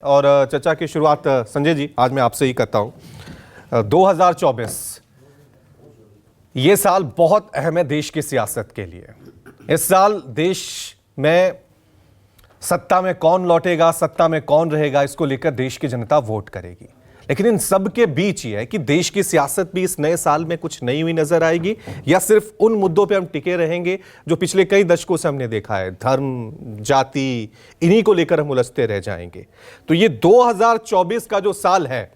और चर्चा की शुरुआत संजय जी आज मैं आपसे ही करता हूं। 2024 ये साल बहुत अहम है देश की सियासत के लिए। इस साल देश में सत्ता में कौन लौटेगा, सत्ता में कौन रहेगा, इसको लेकर देश की जनता वोट करेगी। लेकिन इन सब के बीच ये है कि देश की सियासत भी इस नए साल में कुछ नई हुई नजर आएगी या सिर्फ उन मुद्दों पे हम टिके रहेंगे जो पिछले कई दशकों से हमने देखा है, धर्म, जाति, इन्हीं को लेकर हम उलझते रह जाएंगे। तो ये 2024 का जो साल है,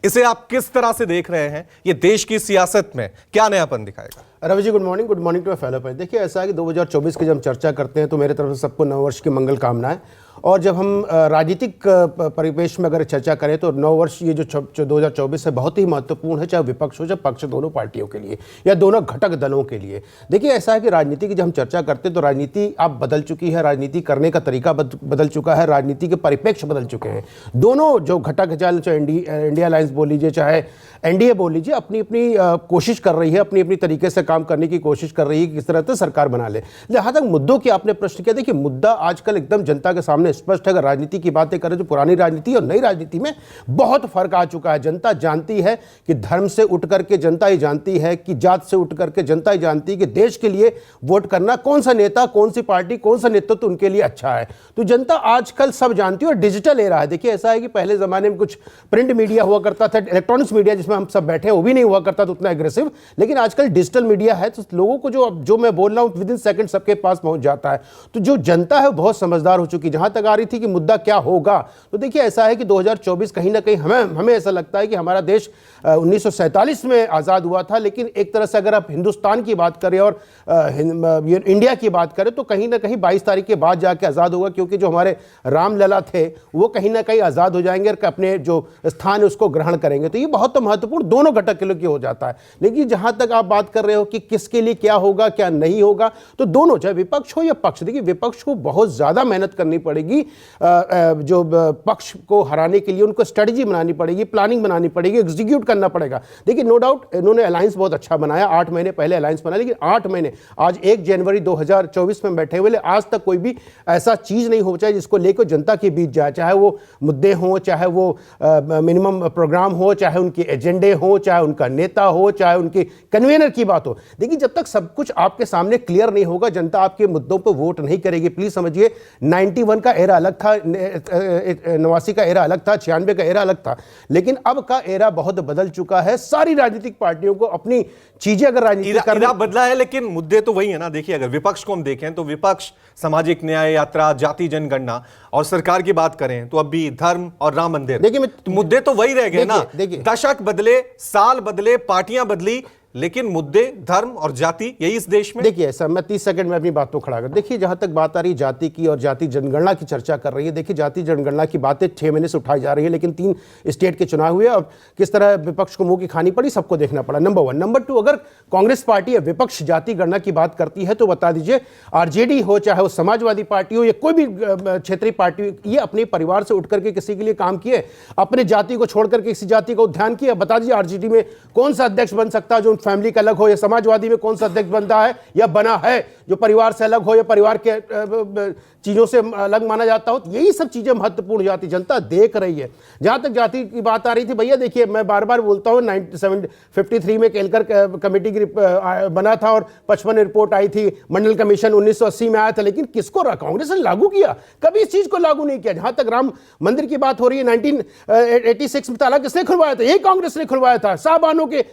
इसे आप किस तरह से देख रहे हैं? ये देश की सियासत में क्या नयापन दिखाएगा? Ravi ji, good morning to my fellow friend. देखिए, ऐसा है कि 2024 की जब हम चर्चा करते हैं तो मेरे तरफ से सबको नववर्ष की मंगल कामनाएं। और जब हम राजनीतिक परिवेश में अगर चर्चा करें तो नववर्ष ये जो 2024 है बहुत ही महत्वपूर्ण है, चाहे विपक्ष हो चाहे पक्ष, दोनों पार्टियों के लिए या दोनों घटक दलों के लिए। देखिए, ऐसा है कि राजनीति की जब हम चर्चा करते हैं तो राजनीति अब बदल चुकी है, राजनीति करने का तरीका बदल चुका है, राजनीति के परिप्रेक्ष्य बदल चुके हैं। दोनों जो घटक है, चाहे इंडिया अलायंस बोल लीजिए, चाहे एनडीए बोल लीजिए, अपनी अपनी कोशिश कर रही है, अपनी अपनी तरीके से काम करने की कोशिश कर रही है कि किस तरह से सरकार बना ले। जहां तक मुद्दों की आपने प्रश्न किया, देखिए मुद्दा आजकल एकदम जनता के सामने स्पष्ट है। अगर राजनीति की बातें करें तो पुरानी राजनीति और नई राजनीति में बहुत फर्क आ चुका है। जनता जानती है कि धर्म से उठ करके जनता ही जानती है कि जात से उठ करके जनता ही जानती है कि देश के लिए वोट करना, कौन सा नेता, कौन सी पार्टी, कौन सा नेतृत्व उनके लिए अच्छा है। तो जनता आजकल सब जानती है और डिजिटल एरा है। देखिए, ऐसा है कि पहले जमाने में कुछ प्रिंट मीडिया हुआ करता था, इलेक्ट्रॉनिक्स मीडिया जिसमें हम सब बैठे, वो भी नहीं हुआ करता था उतना एग्रेसिव। लेकिन आजकल डिजिटल मीडिया है तो लोगों को जो मैं बोल रहा हूं विद इन सेकंड सबके पास पहुंच जाता है। तो जो जनता है वो बहुत समझदार हो चुकी है। जहां तक आ रही थी कि मुद्दा क्या होगा, तो देखिए ऐसा है कि 2024 कहीं ना कहीं हमें ऐसा लगता है कि हमारा देश 1947 में आज़ाद हुआ था। लेकिन एक तरह से अगर आप हिंदुस्तान की बात करें और इंडिया की बात करें तो कहीं ना कहीं 22 तारीख के बाद जाके आज़ाद होगा, क्योंकि जो हमारे रामलला थे वो कहीं ना कहीं आज़ाद हो जाएंगे और अपने जो स्थान है उसको ग्रहण करेंगे। तो ये बहुत महत्वपूर्ण दोनों घटक के लिए हो जाता है। लेकिन जहां तक आप बात कर रहे हो कि किसके लिए क्या होगा क्या नहीं होगा, तो दोनों, चाहे विपक्ष हो या पक्ष, देखिए विपक्ष को बहुत ज़्यादा मेहनत करनी पड़ेगी। जो पक्ष को हराने के लिए उनको स्ट्रेटजी बनानी पड़ेगी, प्लानिंग बनानी पड़ेगी, एग्जीक्यूट करना पड़ेगा। देखिए, नो डाउट इन्होंने अलायंस बहुत अच्छा बनाया, 8 महीने पहले अलायंस बनाया, लेकिन 8 महीने आज 1 जनवरी 2024 में बैठे हुए, आज तक कोई भी ऐसा चीज़ नहीं हो चाहे जिसको लेकर जनता के बीच जाए, चाहे वो मुद्दे हों, चाहे वो मिनिमम प्रोग्राम हो, चाहे उनके एजेंडे हो, चाहे उनका नेता हो, चाहे उनके कन्वीनर की बात हो। देखिए, जब तक सब कुछ आपके सामने क्लियर नहीं होगा, जनता आपके मुद्दों पर वोट नहीं करेगी। प्लीज समझिए, 91 का एरा अलग था, 89 का एरा अलग था, 96 का एरा अलग था, लेकिन अब का एरा बहुत बदल चुका है। सारी राजनीतिक पार्टियों को अपनी चीजें अगर राजनीति एरा बदला है, लेकिन मुद्दे तो वही है ना। देखिए, अगर विपक्ष को हम देखें तो विपक्ष सामाजिक न्याय यात्रा, जाति जनगणना, और सरकार की बात करें तो अब भी धर्म और राम मंदिर। देखिए, तो मुद्दे तो वही रह गए ना। दशक बदले, साल बदले, पार्टियां बदली, लेकिन मुद्दे धर्म और जाति यही इस देश में। देखिए, ऐसा मैं 30 सेकंड में अपनी बात को खड़ा कर, देखिए जहां तक बात आ रही जाति की और जाति जनगणना की चर्चा कर रही है, देखिए जाति जनगणना की बातें 6 महीने से उठाई जा रही है, लेकिन 3 स्टेट के चुनाव हुए और किस तरह विपक्ष को मुंह की खानी पड़ी, सबको देखना पड़ा। नंबर 1। नंबर 2, अगर कांग्रेस पार्टी या विपक्ष जाति गणना की बात करती है तो बता दीजिए, आरजेडी हो, चाहे वो समाजवादी पार्टी हो या कोई भी क्षेत्रीय पार्टी, ये अपने परिवार से उठ करके किसी के लिए काम किए, अपने जाति को छोड़ करके किसी जाति का उद्यान किया? बता दीजिए, आरजेडी में कौन सा अध्यक्ष बन सकता है जो फैमिली का अलग हो, या समाजवादी में कौन सा अध्यक्ष बनता है या बना है जो परिवार से अलग हो या परिवार के चीजों से अलग माना जाता हो? यही सब चीजें महत्वपूर्ण जाति जनता देख रही है। जहां तक जाति की बात आ रही थी, भैया देखिए, मैं बार बार बोलता हूं, 1953 में केलकर कमेटी की बना था और 55 रिपोर्ट आई थी, मंडल कमीशन 1980 में आया था, लेकिन किसको कांग्रेस ने लागू किया? कभी इस चीज को लागू नहीं किया। जहां तक राम मंदिर की बात हो रही है, 1986 में ताला किसने खुलवाया था? यही कांग्रेस ने खुलवाया था। साहबानों के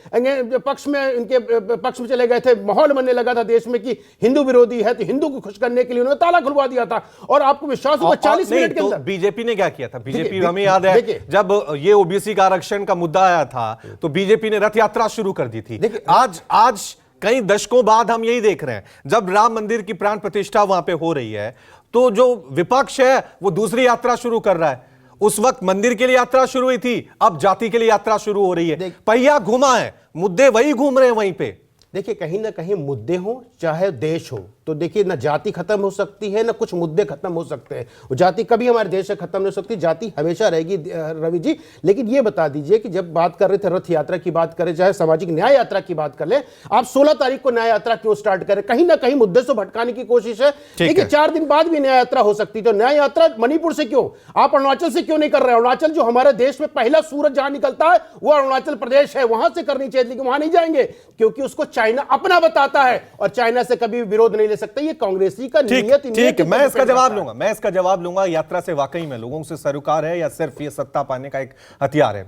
पक्ष में, इनके पक्ष में चले गए थे, माहौल बनने लगा था देश में कि हिंदू विरोधी है, तो हिंदू को खुश करने के लिए उन्होंने ताला खुलवा दिया था। और आपको विश्वास होगा 40 मिनट के अंदर बीजेपी ने क्या किया था? बीजेपी, हमें याद है जब ये ओबीसी का आरक्षण का मुद्दा आया था तो बीजेपी ने रथ यात्रा शुरू कर दी थी। आज कई दशकों बाद हम यही देख रहे हैं, जब राम मंदिर की प्राण प्रतिष्ठा वहां पे हो रही है तो जो विपक्ष है वो दूसरी यात्रा शुरू कर रहा है। उस वक्त मंदिर के लिए यात्रा शुरू हुई थी, अब जाति के लिए यात्रा शुरू हो रही है। पहिया घुमा है, मुद्दे वही घूम रहे हैं वहीं पे। देखिए, कहीं ना कहीं मुद्दे हो चाहे देश हो, तो देखिए ना जाति खत्म हो सकती है ना कुछ मुद्दे खत्म हो सकते हैं। वो जाति कभी हमारे देश से खत्म नहीं हो सकती, जाति हमेशा रहेगी रवि जी। लेकिन ये बता दीजिए कि जब बात कर रहे थे रथ यात्रा की बात करें, चाहे सामाजिक न्याय यात्रा की बात कर ले, आप 16 तारीख को न्याय यात्रा क्यों स्टार्ट करें? कहीं ना कहीं मुद्दे से भटकाने की कोशिश है। देखिए 4 दिन बाद भी न्याय यात्रा हो सकती है, तो न्याय यात्रा मणिपुर से क्यों, आप अरुणाचल से क्यों नहीं कर रहे? अरुणाचल जो हमारे देश में पहला सूरज जहां निकलता है वो अरुणाचल प्रदेश है, वहां से करनी चाहिए, लेकिन वहां नहीं जाएंगे क्योंकि उसको चाइना अपना बताता है और चाइना से कभी विरोध नहीं ले सकता। ये कांग्रेसी का नियत ठीक है, मैं इसका जवाब लूंगा। यात्रा से वाकई में लोगों से सरोकार है या सिर्फ ये सत्ता पाने का एक हथियार है?